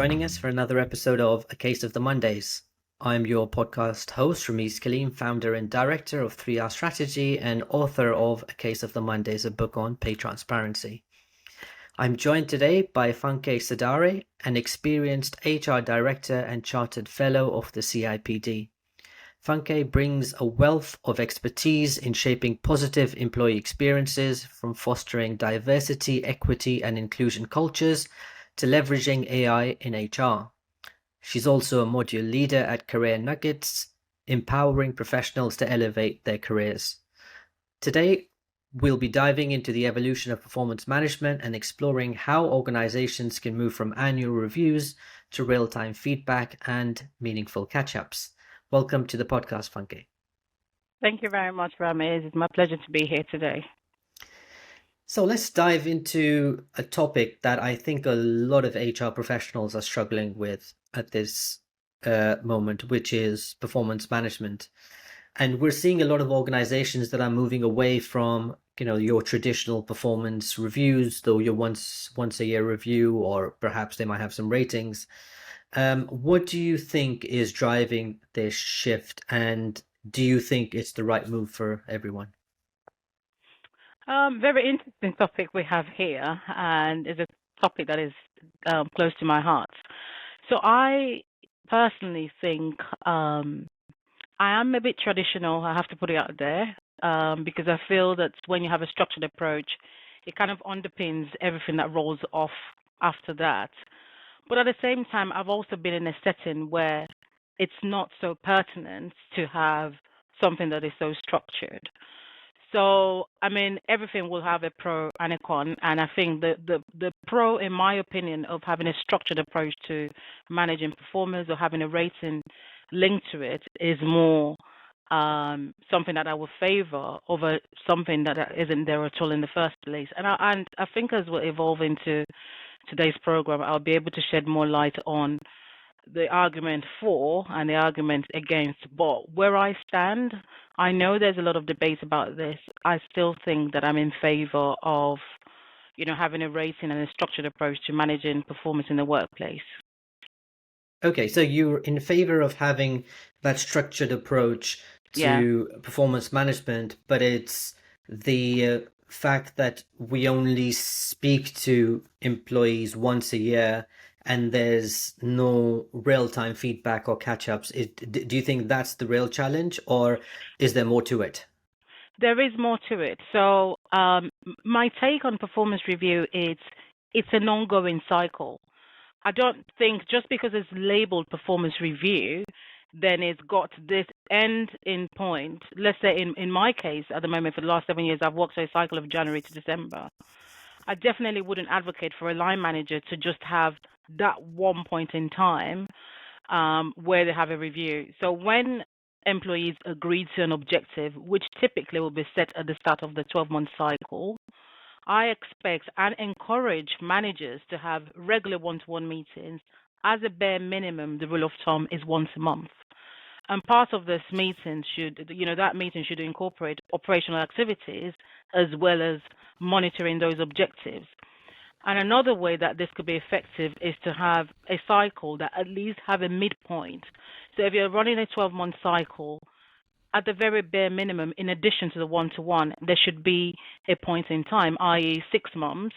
joining us for another episode of A Case of the Mondays. I'm your podcast host, Rameez Kaleem, founder and director of 3R Strategy and author of A Case of the Mondays, a book on pay transparency. I'm joined today by Funke Sadare, an experienced HR director and chartered fellow of the CIPD. Funke brings a wealth of expertise in shaping positive employee experiences, from fostering diversity, equity, and inclusion cultures to leveraging AI in HR. She's also a module leader at Career Nuggets, empowering professionals to elevate their careers. Today, we'll be diving into the evolution of performance management and exploring how organizations can move from annual reviews to real-time feedback and meaningful catch-ups. Welcome to the podcast, Funke. Thank you very much, Rameez. It's my pleasure to be here today. So let's dive into a topic that I think a lot of HR professionals are struggling with at this moment, which is performance management. And we're seeing a lot of organizations that are moving away from, your traditional performance reviews, though your once a year review, or perhaps they might have some ratings. What do you think is driving this shift, and do you think it's the right move for everyone? Very interesting topic we have here, and is a topic that is close to my heart. So I personally think I am a bit traditional. I have to put it out there because I feel that when you have a structured approach, it kind of underpins everything that rolls off after that. But at the same time, I've also been in a setting where it's not so pertinent to have something that is so structured. So, I mean, everything will have a pro and a con. And I think the pro, in my opinion, of having a structured approach to managing performance or having a rating linked to it is more something that I would favor over something that isn't there at all in the first place. And I think as we evolve into today's program, I'll be able to shed more light on the argument for and the argument against. But where I stand, I know there's a lot of debate about this. I still think that I'm in favor of, having a rating and a structured approach to managing performance in the workplace. Okay, so you're in favor of having that structured approach to performance management, but it's the fact that we only speak to employees once a year and there's no real-time feedback or catch-ups. Do you think that's the real challenge, or is there more to it? There is more to it. So my take on performance review is it's an ongoing cycle. I don't think just because it's labeled performance review, then it's got this end in point. Let's say in my case, at the moment, for the last 7 years, I've worked a cycle of January to December. I definitely wouldn't advocate for a line manager to just have that one point in time where they have a review. So when employees agree to an objective, which typically will be set at the start of the 12-month cycle, I expect and encourage managers to have regular one-to-one meetings. As a bare minimum, the rule of thumb is once a month. And part of this meeting that meeting should incorporate operational activities as well as monitoring those objectives. And another way that this could be effective is to have a cycle that at least have a midpoint. So if you're running a 12-month cycle, at the very bare minimum, in addition to the one-to-one, there should be a point in time, i.e. 6 months,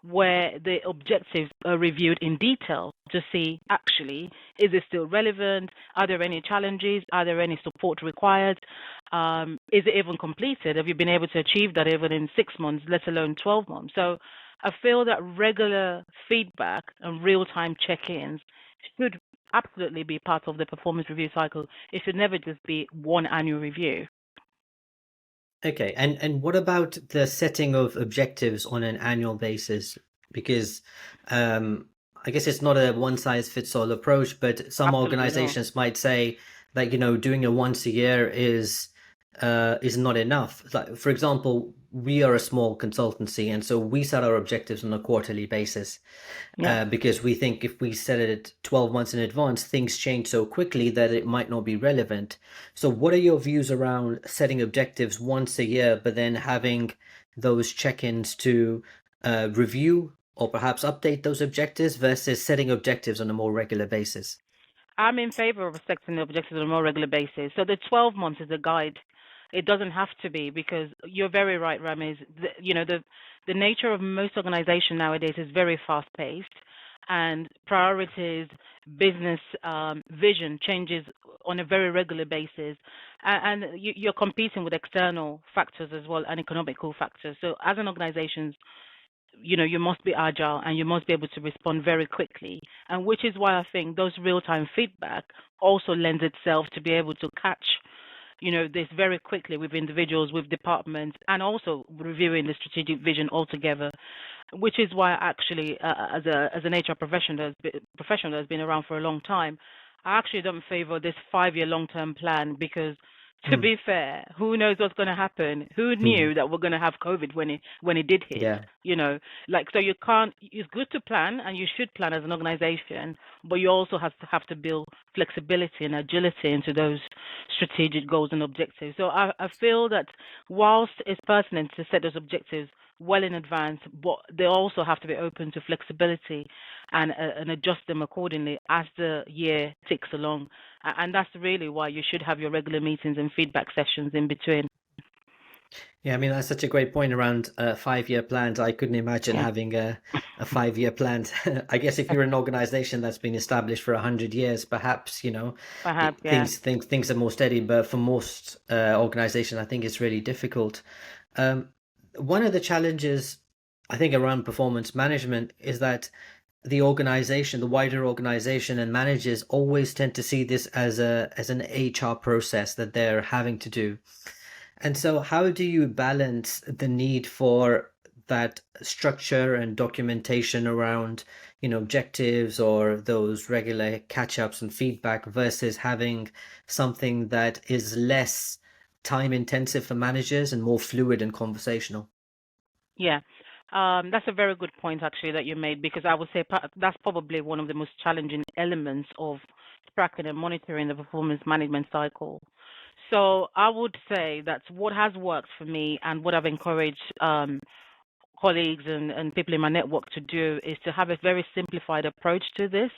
where the objectives are reviewed in detail to see, actually, is it still relevant? Are there any challenges? Are there any support required? Is it even completed? Have you been able to achieve that even in 6 months, let alone 12 months? So I feel that regular feedback and real-time check-ins should absolutely be part of the performance review cycle. It should never just be one annual review. Okay, and what about the setting of objectives on an annual basis? Because I guess it's not a one-size-fits-all approach, but some organizations might say that, doing it once a year is not enough. Like, for example, we are a small consultancy, and so we set our objectives on a quarterly basis because we think if we set it 12 months in advance, things change so quickly that it might not be relevant. So what are your views around setting objectives once a year, but then having those check-ins to review or perhaps update those objectives versus setting objectives on a more regular basis? I'm in favor of setting the objectives on a more regular basis. So the 12 months is a guide. It doesn't have to be, because you're very right, Rameez. The nature of most organization nowadays is very fast paced, and priorities, business vision changes on a very regular basis, and you're competing with external factors as well and economical factors. So as an organization, you must be agile and you must be able to respond very quickly. And which is why I think those real-time feedback also lends itself to be able to catch, this very quickly with individuals, with departments, and also reviewing the strategic vision altogether. Which is why actually, as an HR professional that's been around for a long time, I actually don't favor this 5-year long-term plan, because to Hmm. be fair, who knows what's going to happen? Who Hmm. knew that we're going to have COVID when it did hit? Yeah. You know, so you can't. It's good to plan, and you should plan as an organization, but you also have to build flexibility and agility into those strategic goals and objectives. So I feel that whilst it's pertinent to set those objectives well in advance, but they also have to be open to flexibility and adjust them accordingly as the year ticks along. And that's really why you should have your regular meetings and feedback sessions in between. Yeah, I mean, that's such a great point around 5-year plans. I couldn't imagine Yeah, having a 5-year plan. I guess if you're an organization that's been established for 100 years, perhaps, perhaps. Yeah, things are more steady. But for most organizations, I think it's really difficult. Um, One of the challenges, I think, around performance management is that the organization, the wider organization and managers always tend to see this as an HR process that they're having to do. And so, how do you balance the need for that structure and documentation around, objectives or those regular catch-ups and feedback versus having something that is less time intensive for managers and more fluid and conversational? yeah. That's a very good point actually that you made, because I would say that's probably one of the most challenging elements of tracking and monitoring the performance management cycle. So I would say that what has worked for me and what I've encouraged colleagues and people in my network to do is to have a very simplified approach to this.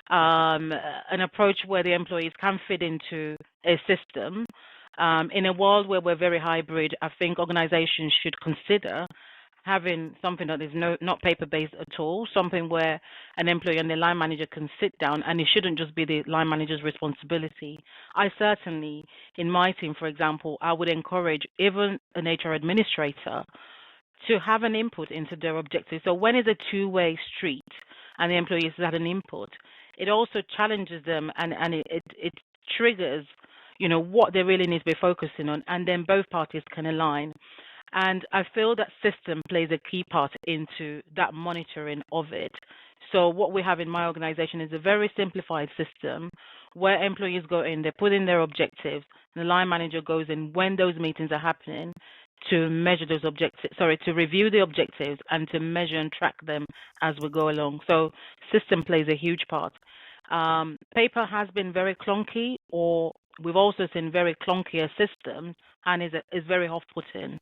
An approach where the employees can fit into a system. In a world where we're very hybrid, I think organizations should consider having something that is not paper-based at all, something where an employee and the line manager can sit down, and it shouldn't just be the line manager's responsibility. I certainly, in my team, for example, I would encourage even an HR administrator to have an input into their objectives. So when it's a two-way street and the employees had an input, it also challenges them, and it triggers, what they really need to be focusing on, and then both parties can align. And I feel that system plays a key part into that monitoring of it. So what we have in my organization is a very simplified system where employees go in, they put in their objectives, the line manager goes in when those meetings are happening to measure those objectives, sorry, to review the objectives and to measure and track them as we go along. So system plays a huge part. Paper has been very clunky, or we've also seen very clunkier systems, and is very off-putting.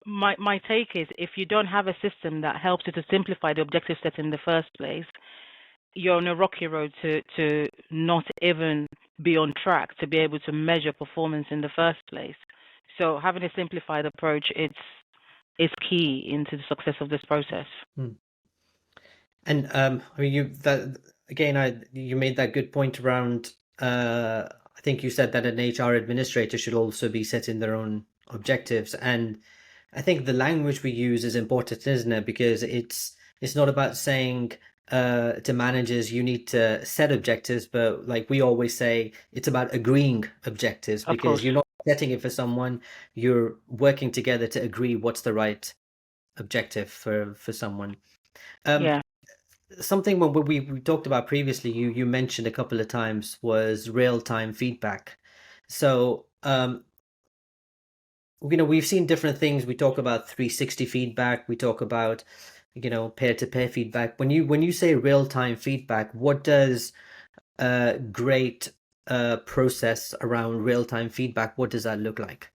My take is, if you don't have a system that helps you to simplify the objective set in the first place, you're on a rocky road to not even be on track to be able to measure performance in the first place. So having a simplified approach, is key into the success of this process. Hmm. And I mean, you made that good point around. I think you said that an HR administrator should also be setting their own objectives, and I think the language we use is important, isn't it? Because it's not about saying to managers you need to set objectives, but like we always say, it's about agreeing objectives Of because course. you're not setting it for someone, you're working together to agree what's the right objective for someone. Um, Yeah. Something when we talked about previously, you mentioned a couple of times was real-time feedback. So, we've seen different things. We talk about 360 feedback, we talk about, peer-to-peer feedback. When you say real-time feedback, what does a great process around real-time feedback, what does that look like?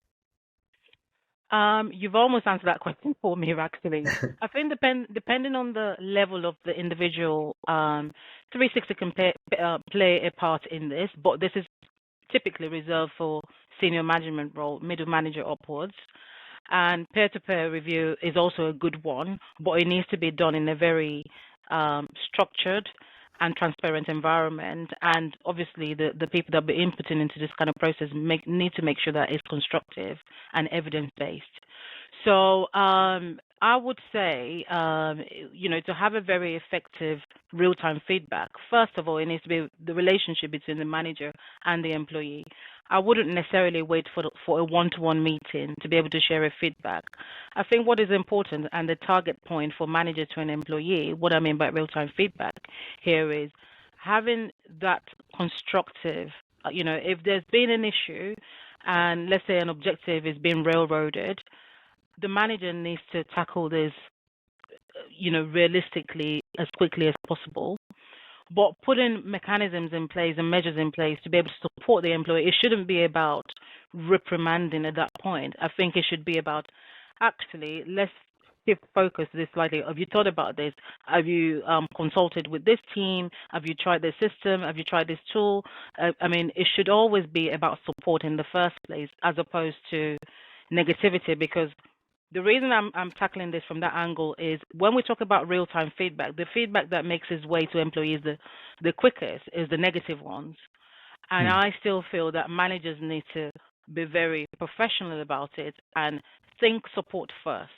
You've almost answered that question for me, actually. I think depending on the level of the individual, 360 can play a part in this, but this is typically reserved for senior management role, middle manager upwards. And peer-to-peer review is also a good one, but it needs to be done in a very structured and transparent environment. And obviously, the people that be inputting into this kind of process need to make sure that it's constructive and evidence-based. So I would say, to have a very effective real-time feedback, first of all, it needs to be the relationship between the manager and the employee. I wouldn't necessarily wait for a one-to-one meeting to be able to share a feedback. I think what is important and the target point for manager to an employee, what I mean by real-time feedback here is having that constructive, if there's been an issue and let's say an objective is being railroaded, the manager needs to tackle this, realistically as quickly as possible. But putting mechanisms in place and measures in place to be able to support the employee, it shouldn't be about reprimanding at that point. I think it should be about actually let's shift focus this slightly. Have you thought about this? Have you consulted with this team? Have you tried this system? Have you tried this tool? I mean, it should always be about support in the first place as opposed to negativity, because the reason I'm tackling this from that angle is when we talk about real-time feedback, the feedback that makes its way to employees the quickest is the negative ones. And Hmm. I still feel that managers need to be very professional about it and think support first.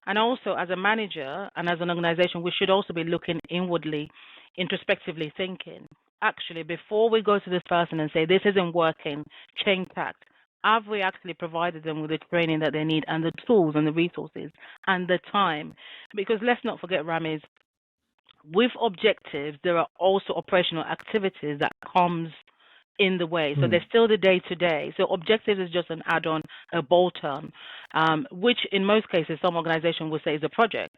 And also, as a manager and as an organization, we should also be looking inwardly, introspectively thinking. Actually, before we go to this person and say, this isn't working, change tact, have we actually provided them with the training that they need and the tools and the resources and the time? Because let's not forget, Rameez, with objectives, there are also operational activities that comes in the way. So Hmm. there's still the day to day. So objectives is just an add on, a bolt on, which in most cases some organization will say is a project,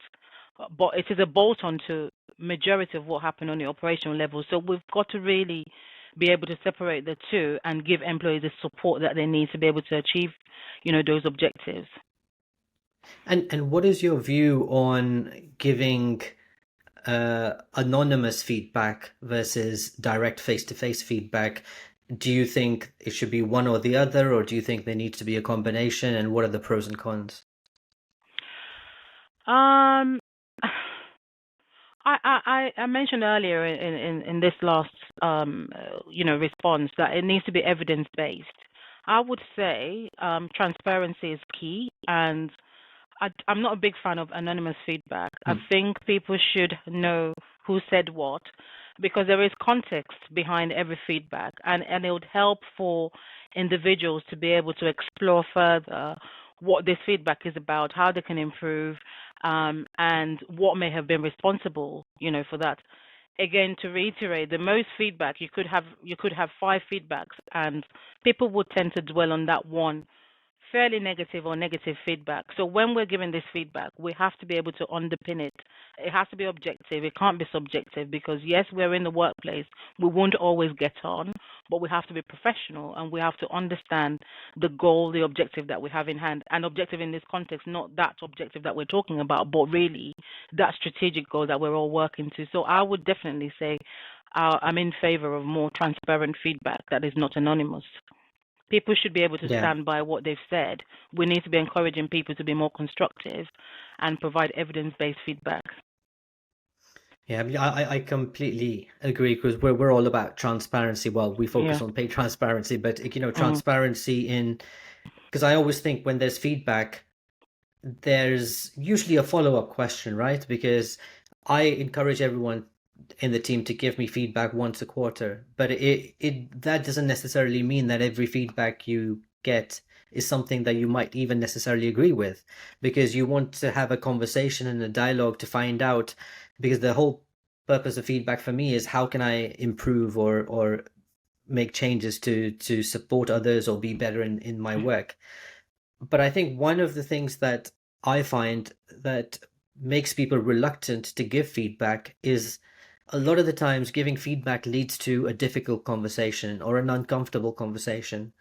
but it is a bolt on to majority of what happened on the operational level. So we've got to really be able to separate the two and give employees the support that they need to be able to achieve, those objectives. And what is your view on giving anonymous feedback versus direct face-to-face feedback? Do you think it should be one or the other, or do you think there needs to be a combination? And what are the pros and cons? Um, I mentioned earlier in this last response that it needs to be evidence based. I would say transparency is key, and I'm not a big fan of anonymous feedback. I Hmm. think people should know who said what because there is context behind every feedback, and it would help for individuals to be able to explore further what this feedback is about, how they can improve, and what may have been responsible, for that. Again, to reiterate, the most feedback you could have five feedbacks, and people would tend to dwell on that one fairly negative or negative feedback. So when we're giving this feedback, we have to be able to underpin it. It has to be objective. It can't be subjective because yes, we're in the workplace. We won't always get on, but we have to be professional and we have to understand the goal, the objective that we have in hand. And objective in this context, not that objective that we're talking about, but really that strategic goal that we're all working to. So I would definitely say I'm in favor of more transparent feedback that is not anonymous. People should be able to Yeah. stand by what they've said. We need to be encouraging people to be more constructive and provide evidence-based feedback. Yeah, I completely agree because we're all about transparency. Well, we focus Yeah. on paid transparency, but Mm. transparency in because I always think when there's feedback, there's usually a follow-up question, right? Because I encourage everyone in the team to give me feedback once a quarter, but it that doesn't necessarily mean that every feedback you get is something that you might even necessarily agree with, because you want to have a conversation and a dialogue to find out, because the whole purpose of feedback for me is how can I improve or make changes to support others or be better in my work. But I think one of the things that I find that makes people reluctant to give feedback is a lot of the times giving feedback leads to a difficult conversation or an uncomfortable conversation.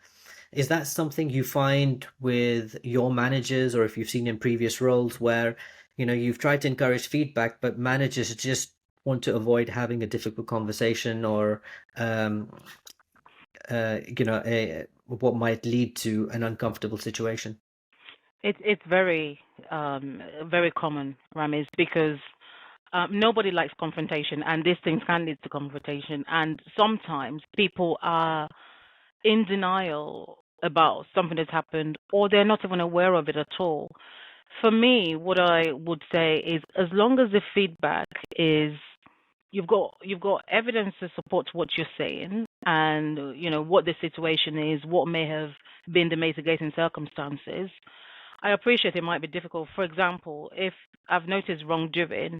Is that something you find with your managers, or if you've seen in previous roles where, you've tried to encourage feedback, but managers just want to avoid having a difficult conversation or, um, what might lead to an uncomfortable situation? It's very common, Rameez, because nobody likes confrontation, and these things can lead to confrontation. And sometimes people are in denial about something that's happened, or they're not even aware of it at all. For me, what I would say is, as long as the feedback is you've got evidence to support what you're saying, and what the situation is, what may have been the mitigating circumstances. I appreciate it might be difficult. For example, if I've noticed wrongdoing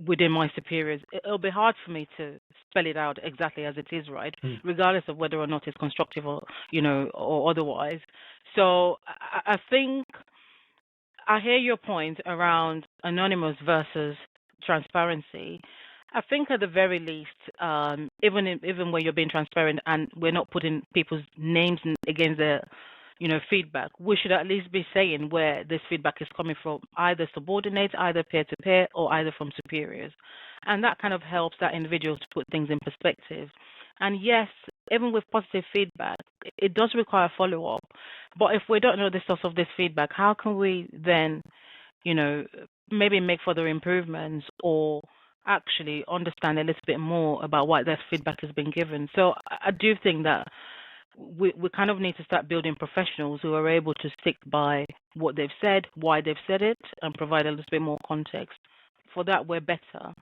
within my superiors, it'll be hard for me to spell it out exactly as it is, right? Mm. Regardless of whether or not it's constructive or or otherwise. So I think I hear your point around anonymous versus transparency. I think at the very least, even when you're being transparent and we're not putting people's names against the feedback, we should at least be saying where this feedback is coming from, either subordinates, either peer to peer, or either from superiors. And that kind of helps that individual to put things in perspective. And yes, even with positive feedback, it does require follow up. But if we don't know the source of this feedback, how can we then, you know, maybe make further improvements or actually understand a little bit more about why that feedback has been given? So I do think that we kind of need to start building professionals who are able to stick by what they've said, why they've said it, and provide a little bit more context. For that, we're better.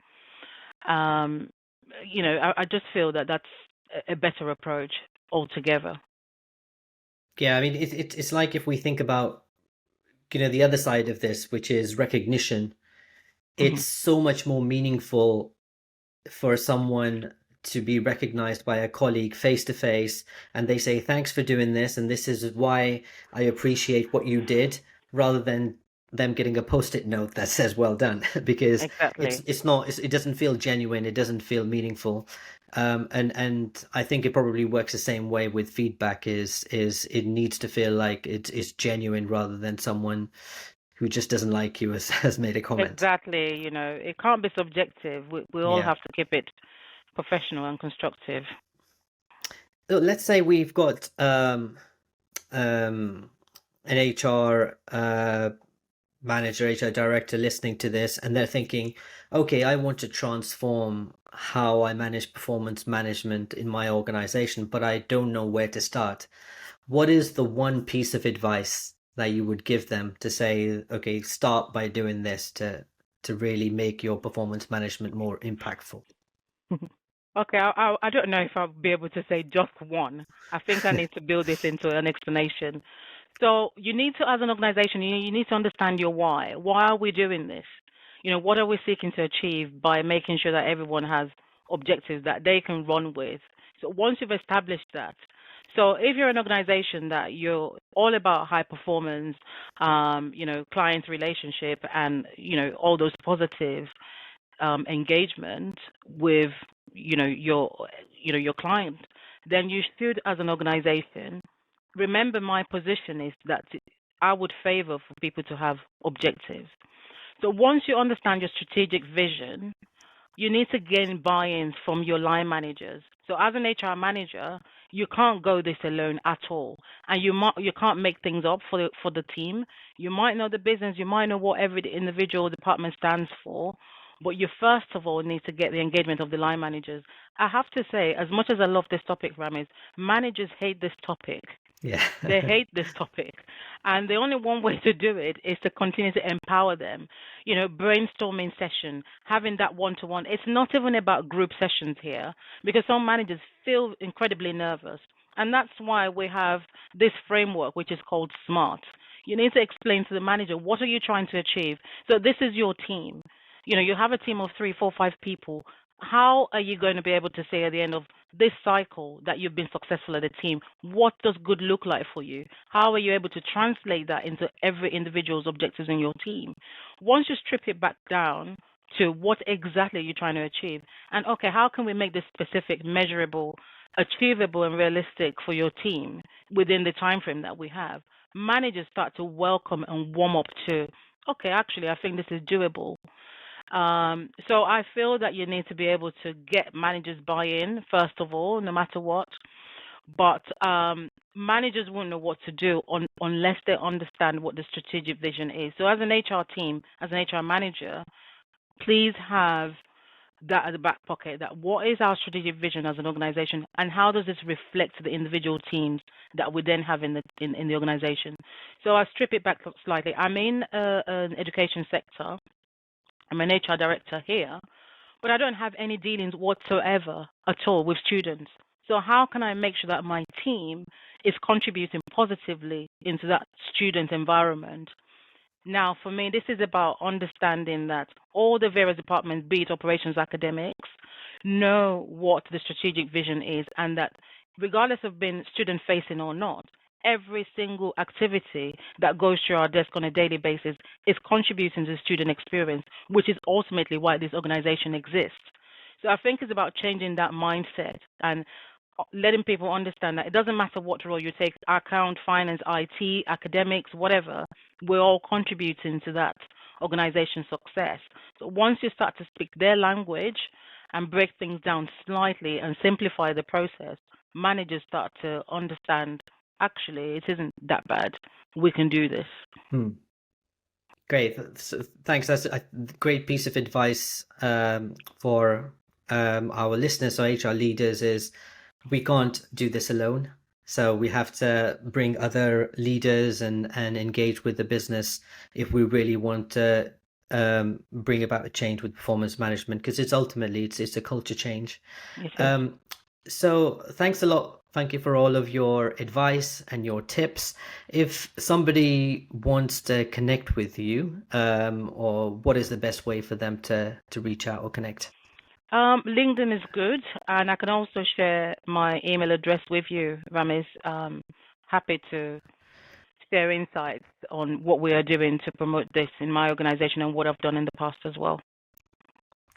Um, I just feel that that's a better approach altogether. Yeah, I mean, it's like if we think about, the other side of this, which is recognition, Hmm. it's so much more meaningful for someone to be recognized by a colleague face to face, and they say thanks for doing this and this is why I appreciate what you did, rather than them getting a post-it note that says well done. Because Exactly. it doesn't feel genuine, it doesn't feel meaningful. And I think it probably works the same way with feedback. Is it needs to feel like it's genuine, rather than someone who just doesn't like you has made a comment. Exactly. It can't be subjective. We all Yeah. have to keep it professional and constructive. So let's say we've got um, an HR manager, HR director listening to this, and they're thinking, okay, I want to transform how I manage performance management in my organization, but I don't know where to start. What is the one piece of advice that you would give them to say, okay, start by doing this to really make your performance management more impactful? Okay, I don't know if I'll be able to say just one. I think I need to build this into an explanation. So you need to, as an organization, you need to understand your why. Why are we doing this? What are we seeking to achieve by making sure that everyone has objectives that they can run with? So once you've established that, so if you're an organization that you're all about high performance, client relationship, and all those positive engagement with your client, then you should, as an organization, remember my position is that I would favor for people to have objectives. So once you understand your strategic vision, you need to gain buy-ins from your line managers. So as an HR manager, you can't go this alone at all, and you can't make things up for the team. You might know the business, you might know what every individual department stands for, but you first of all need to get the engagement of the line managers. I have to say, as much as I love this topic, Rameez, managers hate this topic. Yeah. They hate this topic. And the only one way to do it is to continue to empower them. Brainstorming session, having that one to one. It's not even about group sessions here because some managers feel incredibly nervous. And that's why we have this framework, which is called SMART. You need to explain to the manager, what are you trying to achieve? So this is your team. You have a team of 3, 4, 5 people. How are you going to be able to say at the end of this cycle that you've been successful as a team? What does good look like for you? How are you able to translate that into every individual's objectives in your team? Once you strip it back down to what exactly you're trying to achieve. And okay, how can we make this specific, measurable, achievable, and realistic for your team within the time frame that we have? Managers start to welcome and warm up to, okay, actually, I think this is doable. So I feel that you need to be able to get managers buy-in, first of all, no matter what. But managers won't know what to do unless they understand what the strategic vision is. So as an HR team, as an HR manager, please have that at the back pocket, that what is our strategic vision as an organization, and how does this reflect to the individual teams that we then have in the organization. So I strip it back slightly. I'm in an education sector. I'm an HR director here, but I don't have any dealings whatsoever at all with students. So how can I make sure that my team is contributing positively into that student environment? Now, for me, this is about understanding that all the various departments, be it operations, academics, know what the strategic vision is, and that regardless of being student-facing or not, every single activity that goes through our desk on a daily basis is contributing to the student experience, which is ultimately why this organization exists. So I think it's about changing that mindset and letting people understand that it doesn't matter what role you take, account, finance, IT, academics, whatever, we're all contributing to that organization's success. So once you start to speak their language and break things down slightly and simplify the process, managers start to understand, actually, it isn't that bad. We can do this. Great. Thanks. That's a great piece of advice for our listeners or HR leaders is we can't do this alone. So we have to bring other leaders and engage with the business if we really want to bring about a change with performance management, because it's ultimately it's a culture change. So thanks a lot, Funke, for all of your advice and your tips. If somebody wants to connect with you, or what is the best way for them to reach out or connect? LinkedIn is good, and I can also share my email address with you, Rameez. Happy to share insights on what we are doing to promote this in my organization and what I've done in the past as well.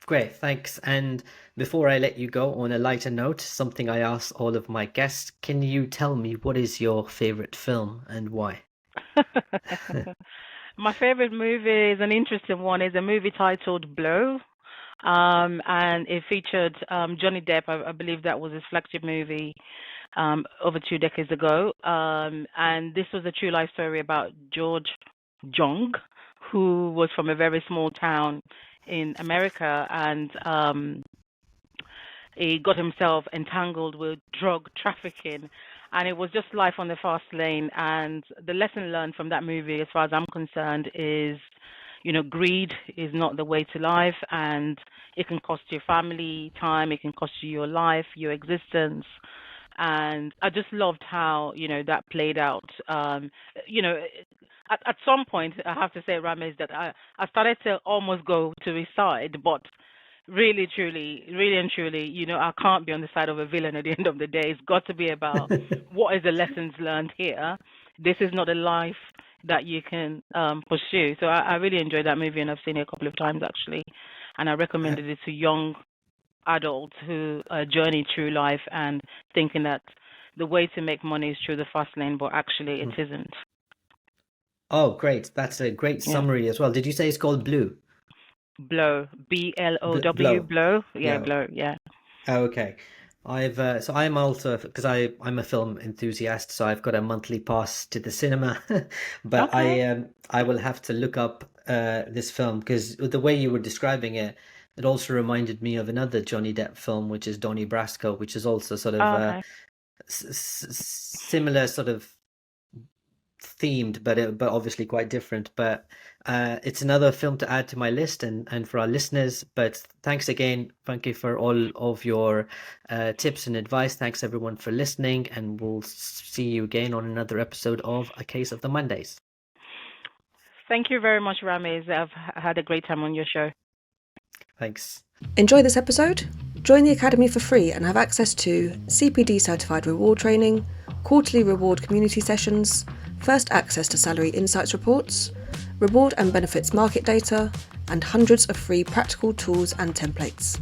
Great, thanks. And before I let you go, on a lighter note, something I ask all of my guests, can you tell me what is your favorite film and why? My favorite movie is an interesting one. It's a movie titled Blow. And it featured Johnny Depp. I believe that was his flagship movie over 2 decades ago. And this was a true life story about George Jung, who was from a very small town in America, and he got himself entangled with drug trafficking. And it was just life on the fast lane. And the lesson learned from that movie, as far as I'm concerned, is greed is not the way to life, and it can cost your family time, it can cost you your life, your existence. And I just loved how, that played out. At some point, I have to say, Rameez, that I started to almost go to his side, but really and truly, I can't be on the side of a villain at the end of the day. It's got to be about what is the lessons learned here. This is not a life that you can pursue. So I really enjoyed that movie, and I've seen it a couple of times actually, and I recommended it to young adults who journey through life and thinking that the way to make money is through the fast lane, but actually it isn't. Oh, great. That's a great summary as well. Did you say it's called Blue? Blow. BLOW. Blow. Yeah, Blow. Yeah. Okay. So I'm also, because I'm a film enthusiast, so I've got a monthly pass to the cinema, but Okay. I will have to look up this film, because the way you were describing it, it also reminded me of another Johnny Depp film, which is Donnie Brasco, which is also sort of Okay. similar sort of themed, but obviously quite different. But it's another film to add to my list and for our listeners. But thanks again, Funke, for all of your tips and advice. Thanks everyone for listening, and we'll see you again on another episode of A Case of the Mondays. Thank you very much, Rameez. I've had a great time on your show. Thanks. Enjoy this episode? Join the Academy for free and have access to CPD certified reward training, quarterly reward community sessions, first access to salary insights reports, reward and benefits market data, and hundreds of free practical tools and templates.